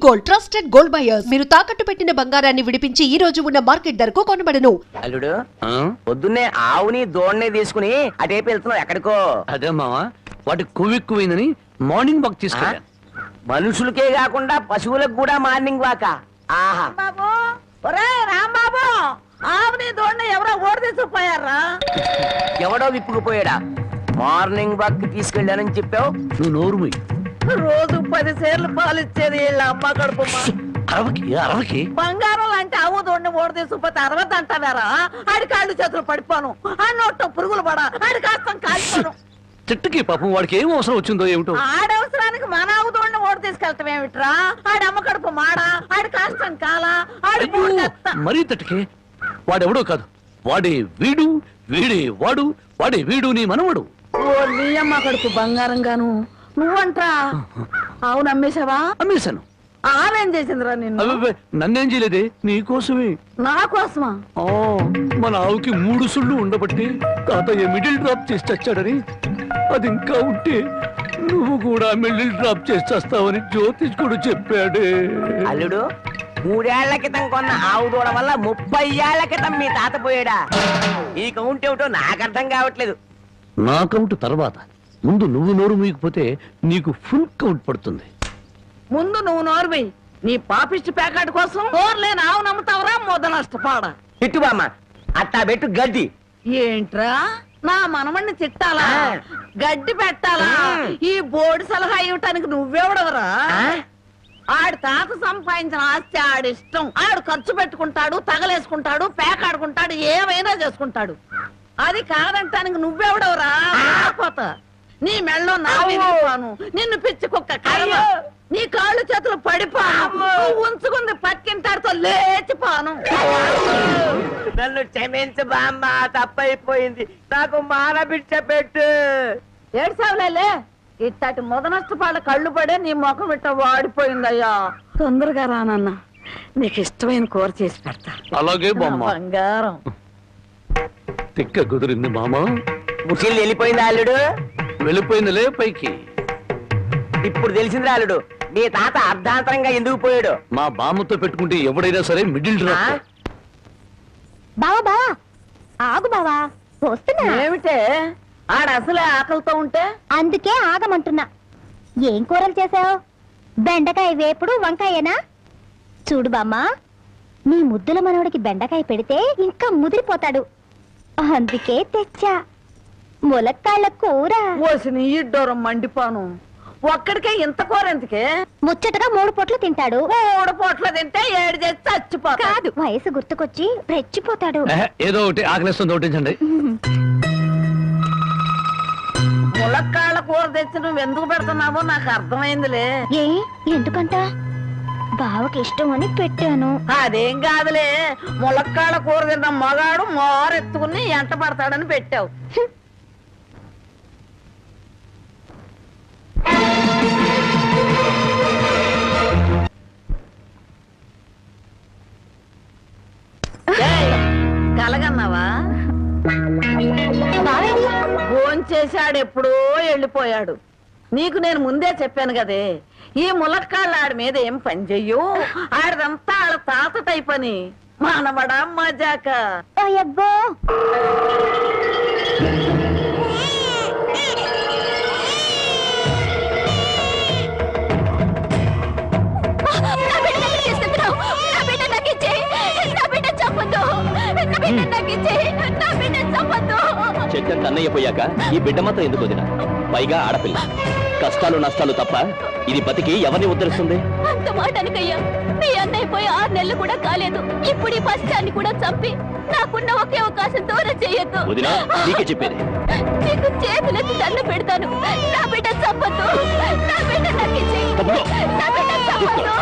Gold trusted gold buyers మీరు తాకట్టు పెట్టిన బంగారాన్ని విడిపించి ఈ రోజు ఉన్న మార్కెట్ ధరకు కొనబడను. అల్లుడు పొద్దున్నే ఆవుని దోణ్ణి తీసుకుని అటేపు వెళ్తున్నావు ఎక్కడికో? అదే మావా వాటి కొవ్వెక్కువైందని మార్నింగ్ వాక్ తీసుకెళ్ళా. మనుషులకే కాకుండా పశువులకు కూడా మార్నింగ్ వాక. ఆహా బాబు ఒరే రాంబాబు ఆవుని దోణ్ణి ఎవరో ఓడి తీసుకుపోయారా? ఎవడో విప్పుకుపోయాడా? మార్నింగ్ వాక్ తీసుకెళ్ళానని చెప్పావు. నువ్వు నోరు మూయి. రోజు 10 సేర్లు పాలు ఇచ్చేది వీళ్ళ అమ్మ కడుపు అరవకి బంగారం లాంటి ఆవు దోణ్ణి ఓడి తీసుకుపోతే 60 అంటారా? ఆడి కాళ్ళు చేతులు పడిపోను, ఆ నోట్లో పురుగులు పడ, ఆడి కాస్తం కాలిపోను. చెట్టుకి పాపం వాడికి ఏం అవసరం వచ్చిందో ఏమిటో. ఆడవసరానికి మన ఆవు దోణ్ణి ఓడి తీసుకెళ్తాం ఏమిట్రా? ఆడి అమ్మ కడుపు మాడా, ఆడి కాస్తం కాలా, ఆడి మరీ తట్టుకే వాడెవడో కాదు, వాడే వీడు, వీడే వాడు, వాడే వీడు నీ మనవడు. నీ అమ్మ కడుపు బంగారం గాను నువ్వంట్రా? అవును అమ్మేశావా? అమ్మేశాను. ఆవేం చేసిందిరా నిన్ను? నన్నేం చేయలేదే, నీకోసమే. నా కోసమా? మన ఆవుకి 3 సుళ్ళు ఉండబట్టి తాతయ్య మిడిల్ డ్రాప్ చేసి చచ్చాడని, అది ఇంకా ఉంటే నువ్వు కూడా మిడిల్ డ్రాప్ చేసి చేస్తావని జ్యోతిష్కుడు చెప్పాడే. అల్లుడు 3 ఏళ్ల క్రితం కొన్న ఆవు దూడ వల్ల 30 ఏళ్ల క్రితం మీ తాత పోయాడా? ఈ కౌంట్ ఏమిటో నాకు అర్థం కావట్లేదు. నా కౌంట్ తర్వాత, ముందు నువ్వు నోరు మూయకపోతే నీకు ఫుల్ కౌంట్ పడుతుంది. ముందు నువ్వు నోర్వి. నీ పాపిష్టి ప్యాకెట్ కోసం నోర్లేని ఆవు నమ్ముతావరా? మొద నష్టపాడ తిట్టు బామ్మ, అట్టా పెట్టు గడ్డి. ఏంట్రా నా మనమణ్ణి తిట్టాలా? గడ్డి పెట్టాలా? ఈ బోర్డు సలహా ఇవ్వటానికి నువ్వెవడవరా? ఆడి తాత సంపాదించిన ఆస్తి ఆడిష్టం. ఆడు ఖర్చు పెట్టుకుంటాడు, తగలేసుకుంటాడు, పేకాడుకుంటాడు, ఏమైనా చేసుకుంటాడు. అది కాదంటానికి నువ్వెవడవరా? పోతా నీ మెళ్ళో నా విరిగిపోను, నిన్ను పిచ్చి కుక్క కర్మ, నీ కాళ్ళు చేతులు పడిపోను, ఉంచుకుంది పక్కింటాడితో లేచిపోను. నన్ను క్షమించు బామ్మ, తప్పైపోయింది. నాకు మానబిడ్డ పెట్టు. ఏడ్చావులే, ఇట్టటి మొద నష్టపాళ్ళ కళ్ళు పడే నీ ముఖం ఇట్ట వాడిపోయిందయ్యా. తొందరగా రానన్న, నీకు ఇష్టమైన కూర చేసి పెడతా. అలాగే బామ్మ. బంగారం తిక్క కుదిరింది మామ. ముసిల్ వెళ్ళిపోయింది అల్లుడు. వెళ్ళిపోయిందిలే పైకి. ఇప్పుడు తెలిసింది అల్లుడు, మీ తాత అర్ధాంతరంగా ఎందుకు పోయాడు. మా బామ్మతో పెట్టుకుంటే ఎవడైనా సరే మిడిల్ డ్రాప్. బావా బావా ఆగు బావా, వస్తున్నా. ఏమిటే ఆడ అసలే ఆకలితో ఉంటే? అందుకే ఆగమంటున్నా. ఏం కూరలు చేసావు? బెండకాయ వేపుడు, వంకాయేనా? చూడు బామ్మా, నీ ముద్దుల మనవడికి బెండకాయ పెడితే ఇంకా ముదిరిపోతాడు, అందుకే తెచ్చా ములక్కాళ్ళ కూర. ఓసిని ఇడ్డోరం మండిపోను. ఒక్కడికే ఇంత కూర ఎందుకే? ముచ్చటగా 3 పూట్లు తింటాడు. 3 పూట్లు తింటే 7 చేసి చచ్చిపోతాడు. కాదు, వయసు గుర్తుకొచ్చి రెచ్చిపోతాడు. ఏదో ఒకటి ఆకలిస్తుంది ఒకటించండి. ములక్కాళ్ళ కూర తెచ్చి నువ్వు ఎందుకు పెడుతున్నావో నాకు అర్థమైందిలే. ఏ ఎందుకంట? బావకి ఇష్టం అని పెట్టాను. అదేం కాదులే, ములక్కాళ్ళ కూర తిన్న మగాడు మోరెత్తుకుని ఎంట పడతాడని పెట్టావు. కలగన్నావా? భోంచేశాడు, ఎప్పుడో వెళ్ళిపోయాడు. నీకు నేను ముందే చెప్పాను కదే, ఈ ములక్కాళ్ళ ఆడి మీద ఏం పని చెయ్యు. ఆడిదంతా ఆడ తాత టైప్ అని. మానవడా మజాక. అయ్యబ్బో, చెట్టంత అన్నయ్య పోయాక ఈ బిడ్డ మాత్రం ఎందుకు వదినా? పైగా ఆడపిల్ల, కష్టాలు నష్టాలు తప్ప ఇది బతికి ఎవరిని ఉద్ధరిస్తుంది? అంత మాట అనకయ్యా. మీ అన్నయ్య పోయి 6 నెలలు కూడా కాలేదు. ఇప్పుడు ఈ పశ్చాన్ని కూడా చంపి నాకున్న ఒకే అవకాశం దూరం చేయొద్దు. వదినా, నీకే చెప్పేది. నీకు చేతులెత్తి దండ పెడతాను. నా బిడ్డ చంపొద్దు. నా బిడ్డ నాకు ఇచ్చేయ్. నా బిడ్డ చంపొద్దు.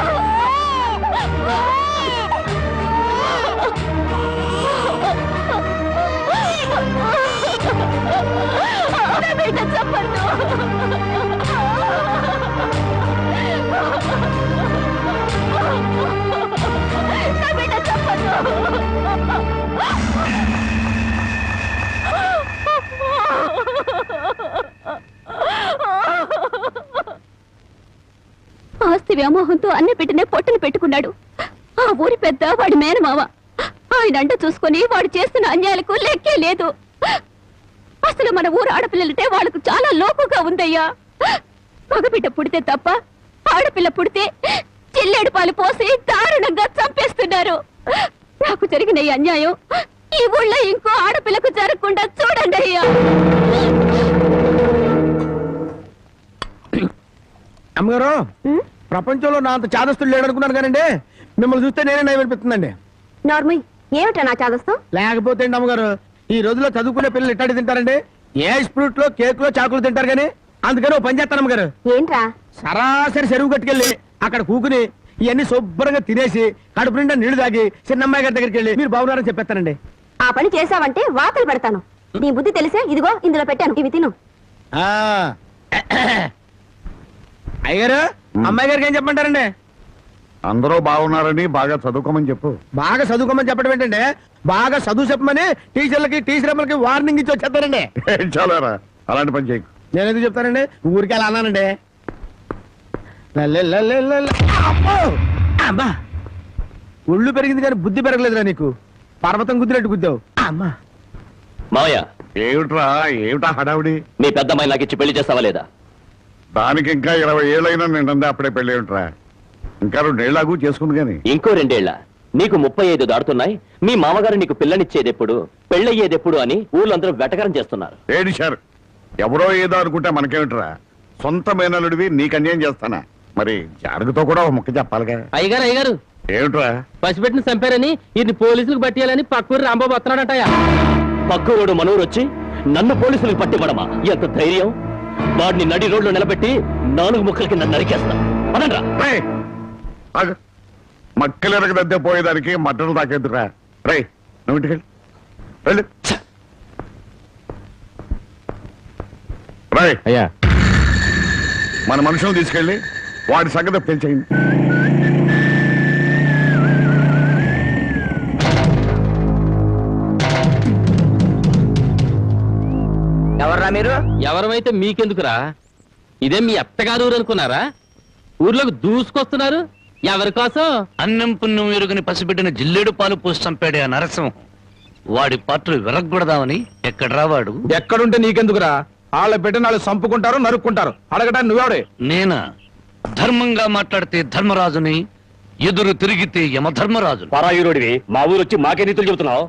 నా బిడ్డ చంపొద్దు. నా బిడ్డ చంపొద్దు. ఆస్తి వ్యామోహంతో అన్న పెట్టినే పొట్టను పెట్టుకున్నాడు. ఆ ఊరి పెద్ద వాడి మేనమావ. ఆయన అంట చూసుకుని వాడు చేస్తున్న అన్యాయాలకు లెక్కే లేదు. అసలు మన ఊరు ఆడపిల్లలంటే వాళ్ళకు చాలా లోకుగా ఉందయ్యా. మగబిడ్డ పుడితే తప్ప ఆడపిల్ల పుడితే చిల్లేడు పాలు పోసి దారుణంగా చంపేస్తున్నారు. నాకు జరిగిన ఈ అన్యాయం ఈ ఊళ్ళో ఇంకో ఆడపిల్లకు జరగకుండా చూడండి అయ్యా. అమ్మగారు, ప్రపంచంలో నా అంత చాదస్తులు లేడనుకున్నాను కానండి, మిమ్మల్ని చూస్తే నేనే నయం అనిపిస్తుందండి. నార్మల్ ఏమిటా నా చాదస్తం? లేకపోతే అండి అమ్మగారు, ఈ రోజుల్లో చదువుకునే పిల్లలు ఇట్టాడి తింటారండి. ఏ ఫ్రూట్ లో కేక్ లో చాకులు తింటారు కానీ, అందుకని ఓ పని చేస్తాను అమ్మగారు. ఏంట్రా? సరాసరి చెరువు కట్టుకెళ్ళి అక్కడ కూకుని ఇవన్నీ శుభ్రంగా తినేసి కడుపు నిండా నీళ్లు తాగి చిన్నమ్మాయి గారి దగ్గరికి వెళ్ళి మీరు బాగున్నారని చెప్పేస్తానండి. ఆ పని చేసావంటే వాతలు పెడతాను. నీ బుద్ధి తెలిసే ఇదిగో ఇందులో పెట్టాను, ఇవి తిను. అయ్యగారు, అమ్మాయి గారికి ఏం చెప్పమంటారండి? అందరూ బాగున్నారని బాగా చదువుకోమని చెప్పు. బాగా చదువుకోమని చెప్పడం ఏంటంటే, బాగా చదువు చెప్పమని టీచర్లకి టీచర్లకి వార్నింగ్ ఇచ్చి వచ్చేస్తారండి. చాలారా, అలాంటి పని చేయకు. నేను ఎందుకు చెప్తానండి, ఊరికి అలా అన్నానండి. అమ్మో! అమ్మా, ఒళ్ళు పెరిగింది కానీ బుద్ధి పెరగలేదురా నీకు. పర్వతం గుద్దినట్టు గుద్దావు. అమ్మా మావయ్య, ఏమిటా హడావుడి? మీ పెద్దమ్మాయి నాకు ఇచ్చి పెళ్లి చేస్తావా లేదా? దానికి ఇంకా 20 ఏళ్ళైనా నిండా అప్పుడే పెళ్ళి ఏమిట్రా? ఇంకా 2 ఏళ్ళకు చేసుకుంది కానీ. ఇంకో 2 ఏళ్ల? నీకు 35 దాడుతున్నాయి. మీ మామగారు నీకు పిల్లనిచ్చేదెప్పుడు, పెళ్ళయ్యేదెప్పుడు అని ఊళ్ళందరూ వెటకరం చేస్తున్నారు. సార్, ఎవరో ఏదో అనుకుంటే మనకేమిట్రా? సొంత మేనలుడివి నీకు అన్యాయం చేస్తానా? మరి జారుగుతో కూడా ఒక ముక్క చెప్పాలిగా. అయ్యగారు ఏమిట్రా? పసిపెట్టిన చంపారని ఇది పోలీసులకు పట్టేయాలని పక్కూరు రాంబాబు వస్తున్నాడటయా. పక్కూరోడు మనూరు వచ్చి నన్ను పోలీసులకు పట్టివ్వడమా? ఎంత ధైర్యం! వాడిని నడి రోడ్లో నిలబెట్టి 4 ముక్కల కింద నరికేస్తా. పదండ్రా. మక్కలెరగదద్దే పోయేదానికి మట్టలు తాకేద్దురా. రై, నువ్వు ఇంటికి వెళ్ళు. రై అయ్యా, మన మనుషులను తీసుకెళ్ళి వాడి సంగతి పెంచేయండి. ఎవర్రా మీరు? ఎవరమైతే మీకెందుకురా? ఇదే మీ అత్తగారు ఊరు అనుకున్నారా? ఊర్లోకి దూసుకొస్తున్నారు. ఎవరి కోసం? అన్నం పుణ్యం ఎరుగని పసిబిడ్డని జిల్లేడు పాలు పోసి చంపాడే ఆ నరసింహం. వాడి పాత్రలు విరగ్గొడదామని ఎక్కడ రావాడు? ఎక్కడుంటే నీకెందుకురా? వాళ్ళ బిడ్డను వాళ్ళు చంపుకుంటారు, నరుక్కుంటారు. అడగటానికి నువ్వెవడే? నేనా? ధర్మంగా మాట్లాడితే ధర్మరాజుని, ఎదురు తిరిగితే యమధర్మరాజు. పరాయురుడివి మా ఊరు వచ్చి మాకే నీతులు చెబుతున్నావు.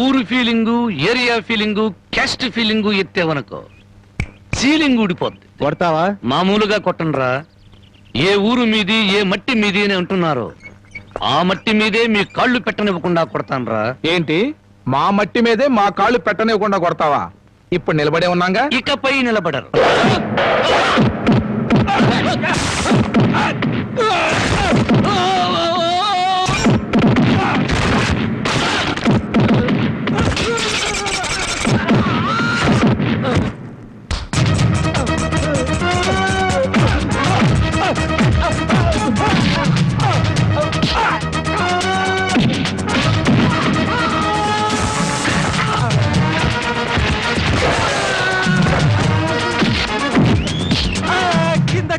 ఊరు feeling, area feeling, caste feeling ఎత్తేవనుకో సీలింగ్ ఊడిపోద్ది. కొడతావా? మామూలుగా కొట్టనరా. ఏ ఊరు మీది, ఏ మట్టి మీది అని అంటున్నారో ఆ మట్టి మీదే మీ కాళ్ళు పెట్టనివ్వకుండా కొడతానరా. ఏంటి, మా మట్టి మీదే మా కాళ్ళు పెట్టనివ్వకుండా కొడతావా? ఇప్పుడు నిలబడే ఉన్నాగా, ఇకపై నిలబడరు.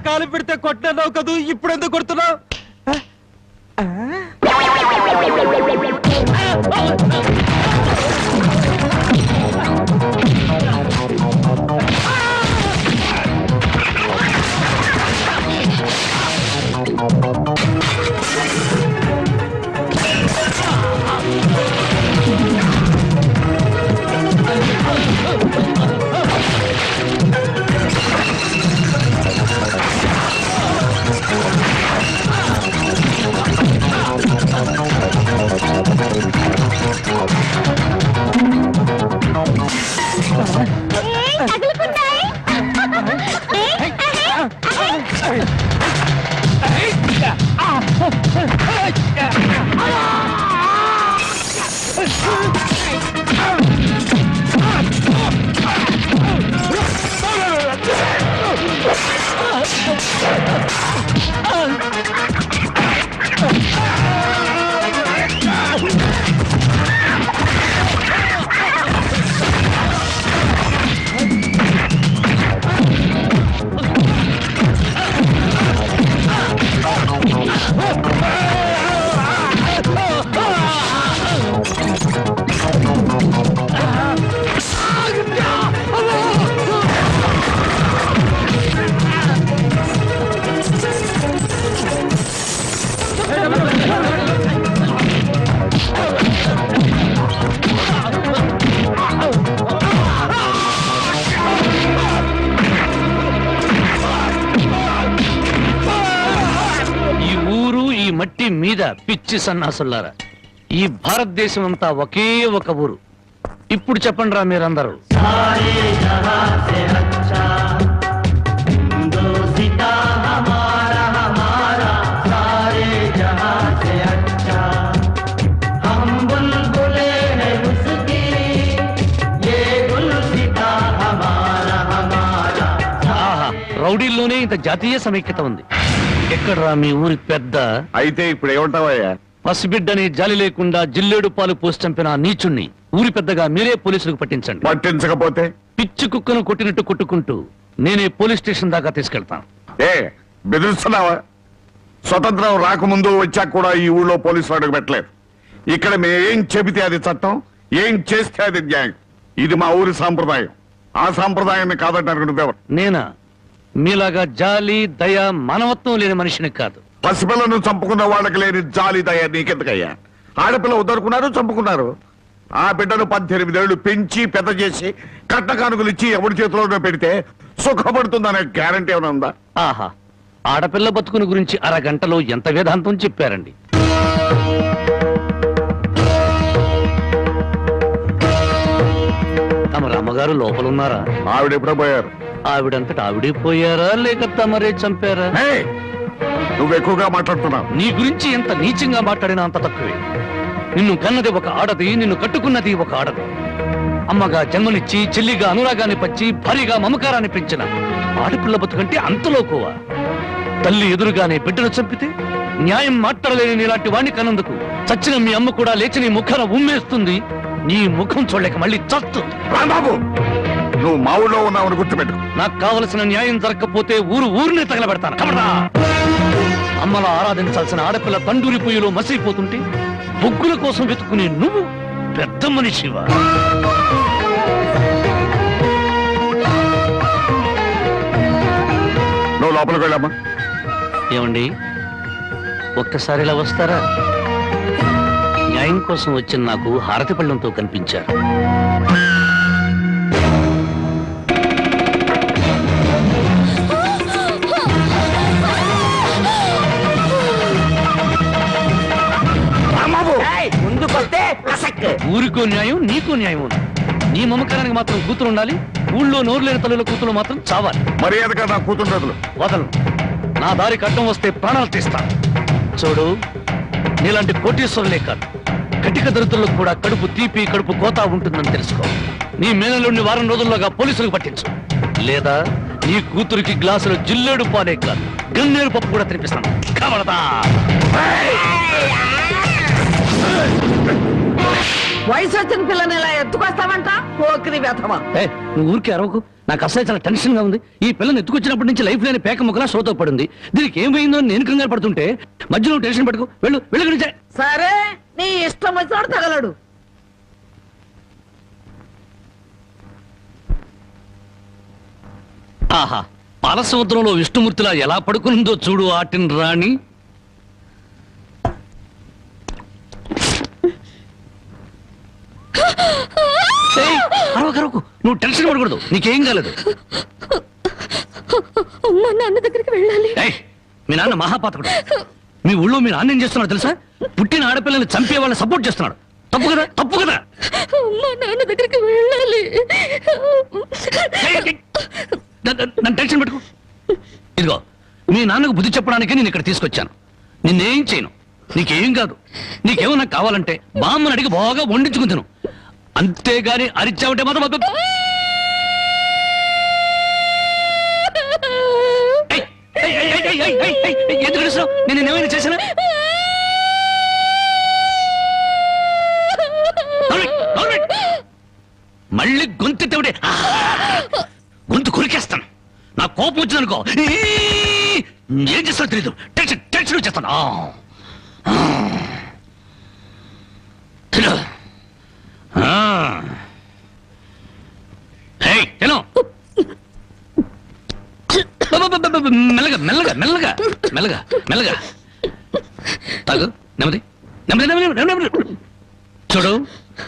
కాలు పెడితే కొట్టినావు కదూ, ఇప్పుడు ఎందుకు కొడుతున్నావు? మట్టి మీద పిచ్చి సన్నాసులారా, ఈ భారతదేశం అంతా ఒకే ఒక ఊరు. ఇప్పుడు చెప్పండి రా మీరందరూ. ఆహా, రౌడీల్లోనే ఇంత జాతీయ సమైక్యత ఉంది. ఎక్కడ్రా మీ ఊరి పెద్ద? అయితే ఇప్పుడు ఏమంటావయ్యా? పసిబిడ్డని జాలి లేకుండా జిల్లేడు పాలు పోసి చంపిన ఆ నీచుణ్ణి ఊరి పెద్దగా మీరే పోలీసులకు పట్టించండి. పట్టించకపోతే పిచ్చి కుక్కను కొట్టినట్టు కొట్టుకుంటూ నేనే పోలీస్ స్టేషన్ దాకా తీసుకెళ్తాను. ఏ బెదిరిస్తున్నావా? స్వతంత్రం రాకముందు వచ్చాక కూడా ఈ ఊళ్ళో పోలీసులు అడుగు పెట్టలేదు. ఇక్కడ మేమేం చెబితే అది చట్టం, ఏం చేస్తే అది న్యాయం. ఇది మా ఊరి సాంప్రదాయం. ఆ సాంప్రదాయాన్ని కాదంటారు నువ్వెవరు? నేనా? మీలాగా జాలి దయ మానవత్వం లేని మనిషిని కాదు. పసిపిల్లను చంపుకున్న వాళ్ళకి లేని జాలి దయ నీకెందుకయ్యా? ఆడపిల్ల వద్దనుకున్నారు, చంపుకున్నారు. ఆ బిడ్డను 18 ఏళ్లు పెంచి పెద్ద చేసి కట్న కానుకలు ఇచ్చి ఎవరి చేతిలోనే పెడితే సుఖపడుతుందనే గ్యారంటీ ఏమైనా ఉందా? ఆహా, ఆడపిల్ల బతుకుని గురించి అరగంటలో ఎంత వేదాంతం చెప్పారండి. తమ రమ్మగారు లోపలున్నారా? ఆవిడ ఎప్పుడో పోయారు. ఆవిడంతట ఆవిడే పోయారా లేక తమరే చంపారా? ఏయ్, నువ్వు ఎక్కువగా మాట్లాడుతున్నావు. నీ గురించి ఎంత నీచంగా మాట్లాడినా అంత తక్కువే. నిన్ను కన్నది ఒక ఆడది, నిన్ను కట్టుకున్నది ఒక ఆడది. అమ్మగా జన్మనిచ్చి, చెల్లిగా అనురాగాన్ని పచ్చి, భారీగా మమకారాన్ని పెంచిన ఆడపిల్ల బతుకంటే అంతలోకోవా? తల్లి ఎదురుగానే బిడ్డను చంపితే న్యాయం మాట్లాడలేని నీలాంటి వాణ్ణి కన్నందుకు చచ్చిన మీ అమ్మ కూడా లేచి నీ ముఖాన ఉమ్మేస్తుంది. నీ ముఖం చూడలేక మళ్ళీ చస్తుంది. రాంబాబు, నువ్వు మా ఊళ్ళో ఉన్నావని గుర్తుపెట్టుకు. నాకు కావలసిన న్యాయం జరగకపోతే ఊరినే తగలబెడతాను. కబడ్డా! అమ్మలా ఆరాధించాల్సిన ఆడపిల్ల తండూరి పొయ్యిలో మసిలిపోతుంటే బొగ్గుల కోసం వెతుకునే నువ్వు పెద్ద మనిషివా? నువ్వు లోపలికి వెళ్ళమ్మా. ఏమండి, ఒక్కసారి ఇలా వస్తారా? న్యాయం కోసం వచ్చిన నాకు హారతి పళ్ళంతో కనిపించారు. ముందుకొస్తే ఊరికో న్యాయం, నీకో న్యాయం ఉంది. నీ మమకారానికి మాత్రం కూతురు ఉండాలి, ఊళ్ళో నోరు లేని తల్లుల కూతురు మాత్రం చావాలి. మర్యాదగా నా కూతురు వదలను. నా దారి కట్టం వస్తే ప్రాణాలు తీస్తాను. చూడు, నీలాంటి కోటీశ్వరులే కాదు, కటిక దరిద్రులకు కూడా కడుపు తీపి, కడుపు కోత ఉంటుందని తెలుసుకో. నీ మేనలుండి వారం రోజుల్లోగా పోలీసులకు పట్టించు, లేదా నీ కూతురికి గ్లాసులో జిల్లేడు పాలే కాదు, గన్నేరు పప్పు కూడా తినిపిస్తాను. కబడతా! వయసు వచ్చిన పిల్లని ఇలా ఎత్తుకొస్తావంట? పోకిరి వ్యథమా. నువ్వు ఊరికి అరవకు. నాకు అసలు చాలా టెన్షన్ గా ఉంది. ఈ పిల్లని ఎత్తుకొచ్చినప్పటి నుంచి లైఫ్ లేని పేక ముక్కలా షోతో పడింది. దీనికి ఏమైందో నేను కంగారు పడుతుంటే మధ్యలో టెన్షన్ పట్టుకో. వెళ్ళు గురించే. సరే, నీ ఇష్టం వచ్చినోడు తగలడు. ఆహా, పాలసముద్రంలో విష్ణుమూర్తిలా ఎలా పడుకుందో చూడు ఆటిన్ రాణి. అరవకు, నువ్వు టెన్షన్ పడకూడదు. నీకేం కాలేదు. నాన్న దగ్గరికి వెళ్ళాలి. మీ నాన్న మహాపాతకుడు. మీ ఊళ్ళో మీ నాన్న ఏం చేస్తున్నాడు తెలుసా? పుట్టిన ఆడపిల్లల్ని చంపే వాళ్ళని సపోర్ట్ చేస్తున్నాడు. తప్పు కదా? తప్పు కదా? నాన్న దగ్గరికి వెళ్ళాలి. నన్ను టెన్షన్ పెట్టుకో. ఇదిగో, మీ నాన్నకు బుద్ధి చెప్పడానికి నేను ఇక్కడ తీసుకొచ్చాను. నిన్నేం చేయను. నీకేం కాదు. నీకేమన్నా కావాలంటే బామ్మని అడిగి బాగా వండించుకుని తిను. అంతేగాని అరిచావంటే మాత్రం ఎందుకు అరుస్తున్నావు? నేను ఏమైనా చేశానా? మళ్ళీ గొంతెత్తే గొంతు కొరికేస్తాను. నా కోపం వచ్చిందనుకో ఏం చేస్తానో తెలీదు. టెన్షన్ టెన్షన్ వచ్చేస్తాను. మెల్లగా మెల్లగా మెల్లగా మెల్లగా మెల్లగా తాగు. నెమ్మది నెమ్మది నెమ్మది నెమ్మది. చూడు,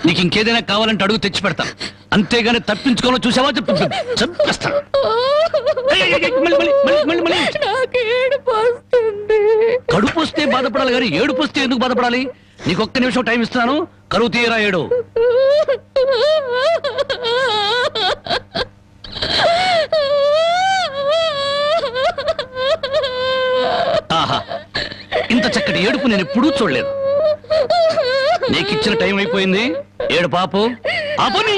నీకు ఇంకేదైనా కావాలంటే అడుగు తెచ్చి పెడతాను. అంతేగాని తప్పించుకోవాలో చూసావా చంపేస్తాను. కడుపు వస్తే బాధపడాలి కానీ ఏడుపు వస్తే ఎందుకు బాధపడాలి? నీకొక్క నిమిషం టైం ఇస్తున్నాను, కరువు తీయరా ఏడు. ఆహా, ఇంత చక్కటి ఏడుపు నేను ఎప్పుడూ చూడలేదు. నీకిచ్చిన టైం అయిపోయింది, ఏడు పాపు ఆపని.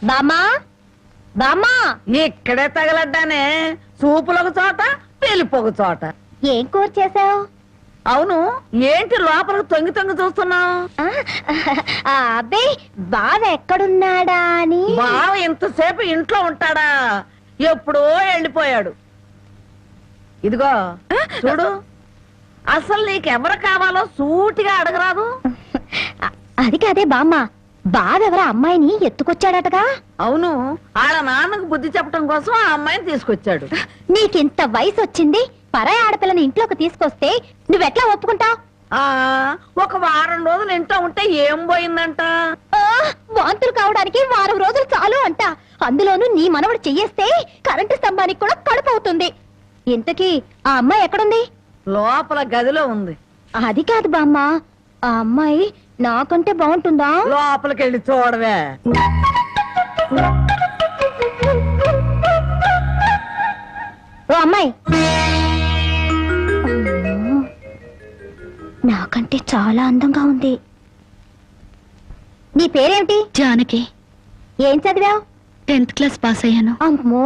బామ్మా బామ్మా, ఇక్కడే తగలడ్డానే, సూపులొక చోట పెళ్లిపోక చోట. ఏం కూర చేసావు? అవును, ఏంటి లోపలికి తొంగి తొంగి చూస్తున్నావు? అబ్బే, బావ ఎక్కడున్నాడా అని. బావ ఇంతసేపు ఇంట్లో ఉంటాడా? ఎప్పుడో వెళ్ళిపోయాడు. ఇదిగో చూడు, అసలు నీకెవరు కావాలో సూటిగా అడగరాదు. అది కాదే బామ్మ, బావెవరో అమ్మాయిని ఎత్తుకొచ్చాడటగా. అవును, ఆడ నాన్నకు బుద్ధి చెప్పడం కోసం ఆ అమ్మాయిని తీసుకొచ్చాడు. నీకింత వయసు వచ్చింది, పరాయి ఆడపిల్లని ఇంట్లోకి తీసుకొస్తే నువ్వెట్లా ఒప్పుకుంటావు? ఒక వారం రోజులు ఇంట్లో ఉంటే ఏం పోయిందంట? వాంతులు కావడానికి వారం రోజులు చాలు అంట. అందులోనూ నీ మనవడు చెయ్యేస్తే కరెంటు స్తంభానికి కూడా కడుపు అవుతుంది. ఇంతకీ ఆ అమ్మాయి ఎక్కడుంది? లోపల గదిలో ఉంది. అది కాదు బామ్మ, ఆ అమ్మాయి నాకంటే బాగుంటుందా? లోపలికి వెళ్ళి చూడవే. ఓ అమ్మాయి, నాకంటే చాలా అందంగా ఉంది. నీ పేరేమిటి? జానకి. ఏం చదివావు? 10th క్లాస్ పాస్ అయ్యాను. అమ్మో,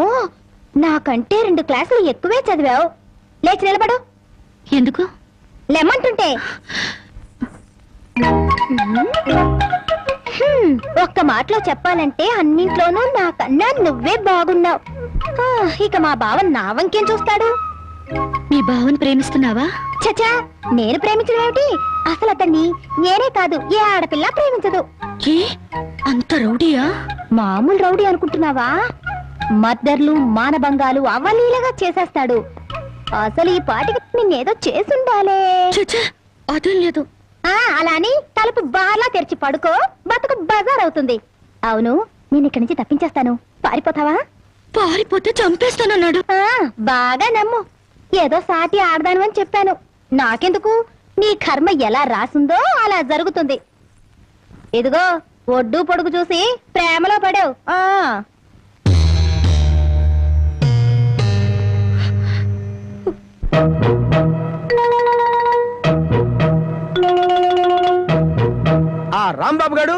నాకంటే 2 క్లాసులు ఎక్కువే చదివావు. లేచి నిలబడు. ఎందుకు? లెమ్మంటుంటే. ఒక్క మాటలో చెప్పాలంటే అన్నింట్లోనూ నాకన్నా నువ్వే బాగున్నావు. ఇక మా బావ నా వంకేం చూస్తాడు? మీ బావని ప్రేమిస్తున్నావా? చచా, నేను ప్రేమించడం ఏమిటి? అసలు అతన్ని నేనే కాదు, ఏ ఆడపిల్ల ప్రేమించదు. ఏ అంత రౌడీయా? మామూలు రౌడీ అనుకుంటున్నావా? మర్డర్లు, మానభంగాలు అవలీలగా చేసేస్తాడు. అసలు ఈ పాటికి నిన్నేదో చేసుండాలే. అదేం లేదు. అలా అని తలుపు బార్లా తెరిచి పడుకో, బతుకు బజార్ అవుతుంది. అవును, నేను ఇక్కడి నుంచి తప్పించేస్తాను, పారిపోతావా? పారిపోతే చంపేస్తానన్నాడు. బాగా నమ్ము, ఏదో సాటి ఆడదాను అని చెప్పాను. నాకెందుకు, నీ కర్మ ఎలా రాసుందో అలా జరుగుతుంది. ఇదిగో, ఒడ్డు పొడుగు చూసి ప్రేమలో పడావు. ఆ రాంబాబు గారు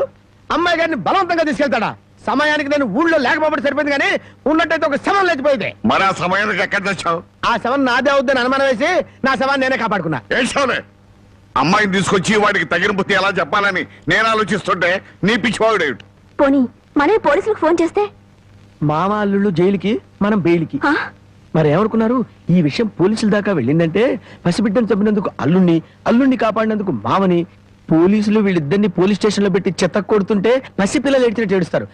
అమ్మాయి గారిని బలవంతంగా తీసుకెళ్తాడా? సమయానికి నేను ఊళ్ళో లేకపోవడం సరిపోయింది, కానీ ఉన్నట్టయితే ఒక శవం లేచిపోయింది. మరి ఆ సమయానికి ఎక్కడ తెచ్చావు? ఆ శవం నాదే అవుద్దని అనుమానం వేసి నా శవాన్ని నేనే కాపాడుకున్నా. ఏడ్చావులే, అమ్మాయిని తీసుకొచ్చి వాడికి తగిన బుద్ధి ఎలా చెప్పాలని నేను ఆలోచిస్తుంటే నీ పిచ్చివాడేమిటి? పోనీ మనమే పోలీసులకు ఫోన్ చేస్తే? మామ అల్లుళ్ళు జైలుకి, మనం బెయిల్కి. మరి ఏమనుకున్నారు? ఈ విషయం పోలీసుల దాకా వెళ్ళిందంటే పసిబిడ్డను చంపినందుకు అల్లుణ్ణి కాపాడినందుకు మామని, పోలీసులు వీళ్ళిద్దరిని పోలీస్ స్టేషన్ లో పెట్టి చెత్త కొడుతుంటే పసిపిల్లలు ఏడ్చినట్టు ఏడుస్తారు.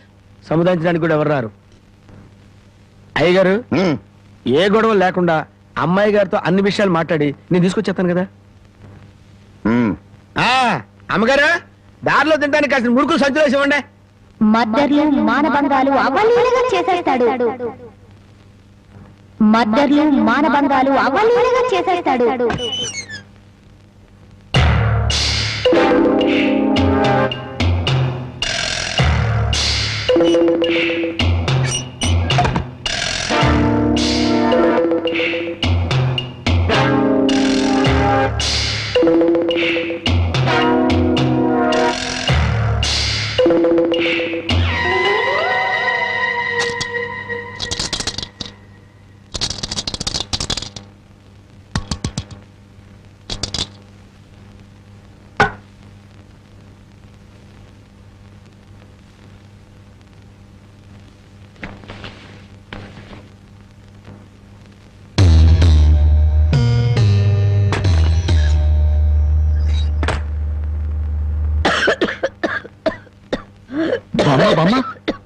సముదాయించడానికి కూడా ఎవరు రారు. అయ్యగారు, ఏ గొడవ లేకుండా అమ్మాయి గారితో అన్ని విషయాలు మాట్లాడి నేను తీసుకొచ్చేస్తాను కదా. అమ్మగారు, దారిలో తినడానికి కాసిన ముడుకులు సంచులు వేసి ఇవ్వండి. మర్డర్లు, మానభంగాలు అవలీలగా చేసేస్తాడు. మర్డర్లు, మానభంగాలు అవలీలగా చేసేస్తాడు.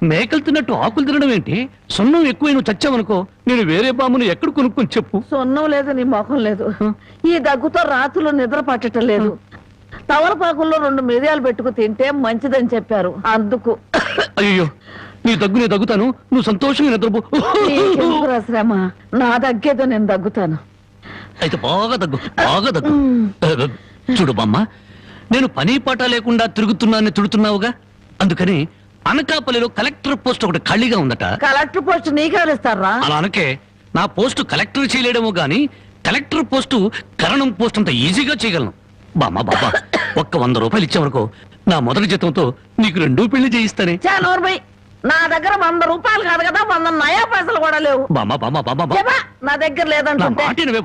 మేకలు తిన్నట్టు ఆకులు తినడం ఏంటి? సున్నం ఎక్కువ నువ్వు చచ్చావనుకో, నేను వేరే బామును ఎక్కడ కొనుక్కొని చెప్పు. సొన్నం లేదు, నీ ముఖం లేదు. ఈ దగ్గుతో రాత్రులు నిద్ర పట్టడం లేదు. తవలపాకుల్లో 2 మిరియాలు పెట్టుకు తింటే మంచిదని చెప్పారు, అందుకు. అయ్యో, నీ దగ్గు నేను దగ్గుతాను, నువ్వు సంతోషంగా నిద్రపో. నీకెందుకురా శ్రమ? నా దగ్గేదో నేను దగ్గుతాను. అయితే బాగా దగ్గు, బాగా దగ్గు. చూడు బామ్మ, నేను పని పాట లేకుండా తిరుగుతున్నానని తిడుతున్నావుగా, అందుకని అనకాపల్లిలో కలెక్టర్ పోస్ట్ ఒకటి ఖాళీగా ఉందట. కలెక్టర్ పోస్ట్ నీకెవరిస్తారా? అలా అనకే, నా పోస్టు కలెక్టర్ చేయలేడేమో గాని కలెక్టర్ పోస్టు కరణం పోస్ట్ అంత ఈజీగా చేయగలను. బామ్మ బాబా, ఒక్క 100 రూపాయలు ఇచ్చావనుకో, నా మొదటి జీతంతో నీకు 2 పెళ్లి చేయిస్తానే. నా దగ్గర 100 రూపాయలు కాదు కదా, 100 నయా పైసలు కూడా లేవు. బామ్మ బామ్మ బామ్మ, నా దగ్గర లేదంటే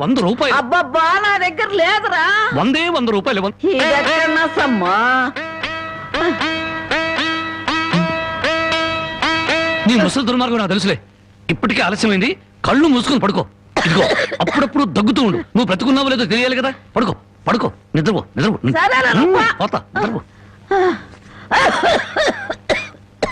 100 రూపాయలు. అబ్బబ్బా, నా దగ్గర లేదురా. 100 రూపాయలు. నీ ముసలి దుర్మార్గం నాకు తెలుసులే. ఇప్పటికే ఆలస్యమైంది, కళ్ళు మూసుకొని పడుకో. ఇదిగో, అప్పుడప్పుడు దగ్గుతూ ఉండు. నువ్వు బ్రతుకున్నావో లేదో తెలియాలి కదా. పడుకో, పడుకో, నిద్రపో, నిద్రపో. సరేనా? పోతా, నిద్రపో.